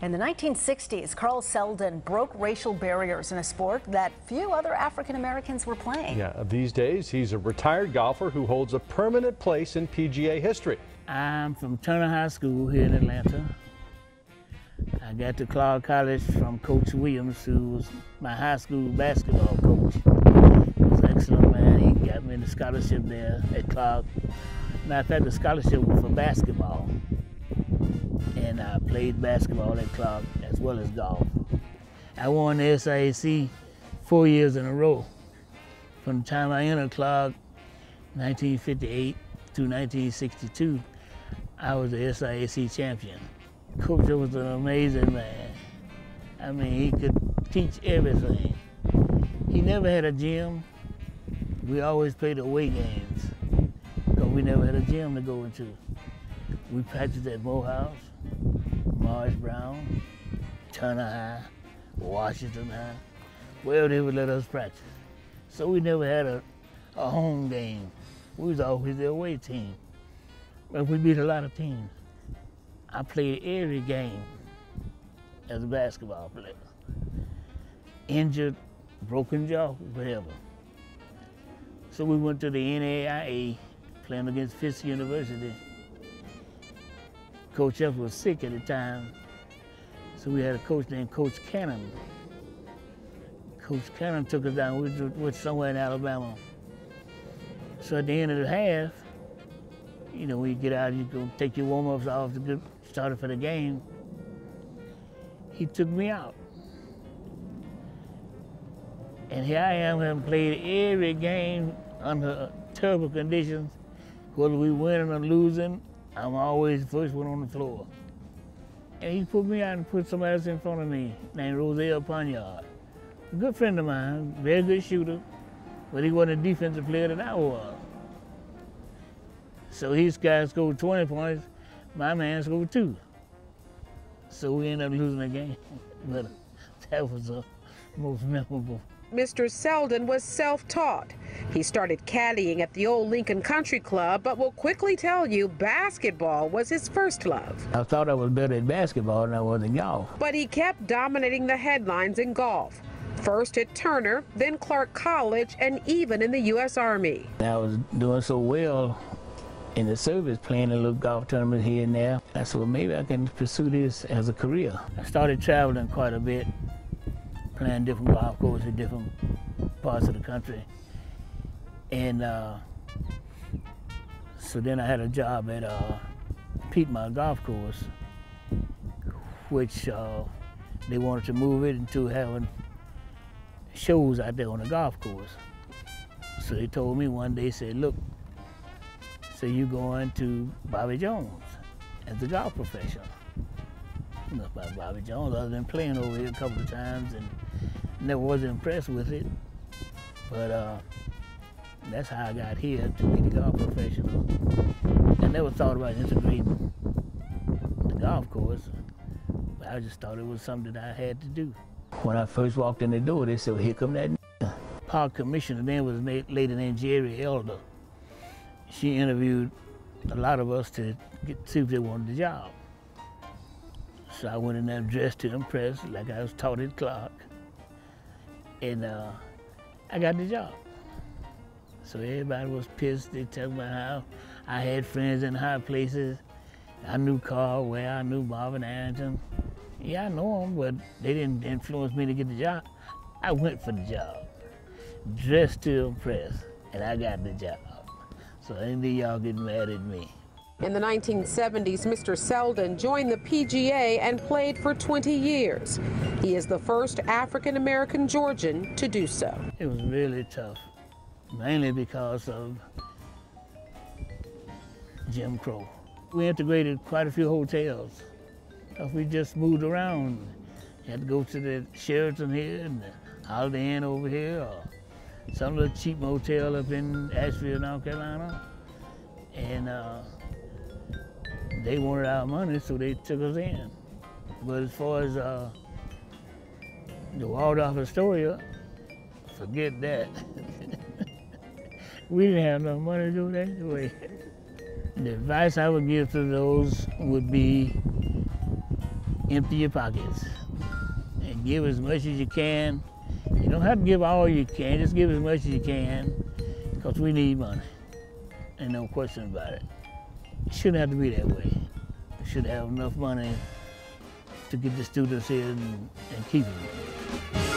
In the 1960s, Carl Seldon broke racial barriers in a sport that few other African Americans were playing. Yeah, these days he's a retired golfer who holds a permanent place in PGA history. I'm from Turner High School here in Atlanta. I got to Clark College from Coach Williams, who was my high school basketball coach. He was an excellent man. He got me the scholarship there at Clark. Matter of fact, the scholarship was for basketball. And I played basketball at Clark as well as golf. I won the SIAC 4 years in a row. From the time I entered Clark, 1958 to 1962, I was the SIAC champion. Coach was an amazing man. I mean, he could teach everything. He never had a gym. We always played away games because we never had a gym to go into. We practiced at Morehouse, Morris Brown, Turner High, Washington High, wherever they would let us practice. So we never had a home game. We was always the away team. But we beat a lot of teams. I played every game as a basketball player. Injured, broken jaw, whatever. So we went to the NAIA, playing against Fisk University. Coach F was sick at the time, so we had a coach named Coach Cannon. Coach Cannon took us down, we went somewhere in Alabama. So at the end of the half, you know, when you get out, you go take your warm-ups off to get started for the game. He took me out. And here I am, having played every game under terrible conditions. Whether we winning or losing, I'm always the first one on the floor. And he put me out and put somebody else in front of me named Roselle Ponyard. A good friend of mine, very good shooter, but he wasn't a defensive player that I was. So his guy scored 20 points, my man scored 2. So we ended up losing the game. But that was the most memorable. Mr. Seldon was self-taught. He started caddying at the old Lincoln Country Club, but will quickly tell you basketball was his first love. I thought I was better at basketball than I was in golf. But he kept dominating the headlines in golf. First at Turner, then Clark College, and even in the U.S. Army. I was doing so well in the service, playing a little golf tournament here and there. I said, well, maybe I can pursue this as a career. I started traveling quite a bit, playing different golf courses in different parts of the country. And so then I had a job at Piedmont Golf Course, which they wanted to move it into having shows out there on the golf course. So they told me one day, said, look, so you going to Bobby Jones as a golf professional. You know about Bobby Jones, other than playing over here a couple of times and never was impressed with it. But that's how I got here, to be the golf professional. I never thought about integrating the golf course, but I just thought it was something that I had to do. When I first walked in the door, they said, well, here come that n***a. Park commissioner then was a lady named Jerry Elder. She interviewed a lot of us to see if they wanted the job. So I went in there dressed to impress, like I was taught at Clark. And I got the job. So everybody was pissed. They talked about how I had friends in high places. I knew Carl Ware, I knew Marvin Arrington. Yeah, I know them, but they didn't influence me to get the job. I went for the job, dressed to impress, and I got the job. So ain't y'all getting mad at me. In the 1970s, Mr. Seldon joined the PGA and played for 20 years. He is the first African-American Georgian to do so. It was really tough, mainly because of Jim Crow. We integrated quite a few hotels. We just moved around. You had to go to the Sheraton here and the Holiday Inn over here, or some little cheap motel up in Asheville, North Carolina. And they wanted our money, so they took us in. But as far as the Waldorf Astoria, forget that. We didn't have enough money to do it anyway. The advice I would give to those would be, empty your pockets and give as much as you can. You don't have to give all you can, just give as much as you can, because we need money. Ain't no question about it. It shouldn't have to be that way. We should have enough money to get the students in and keep them.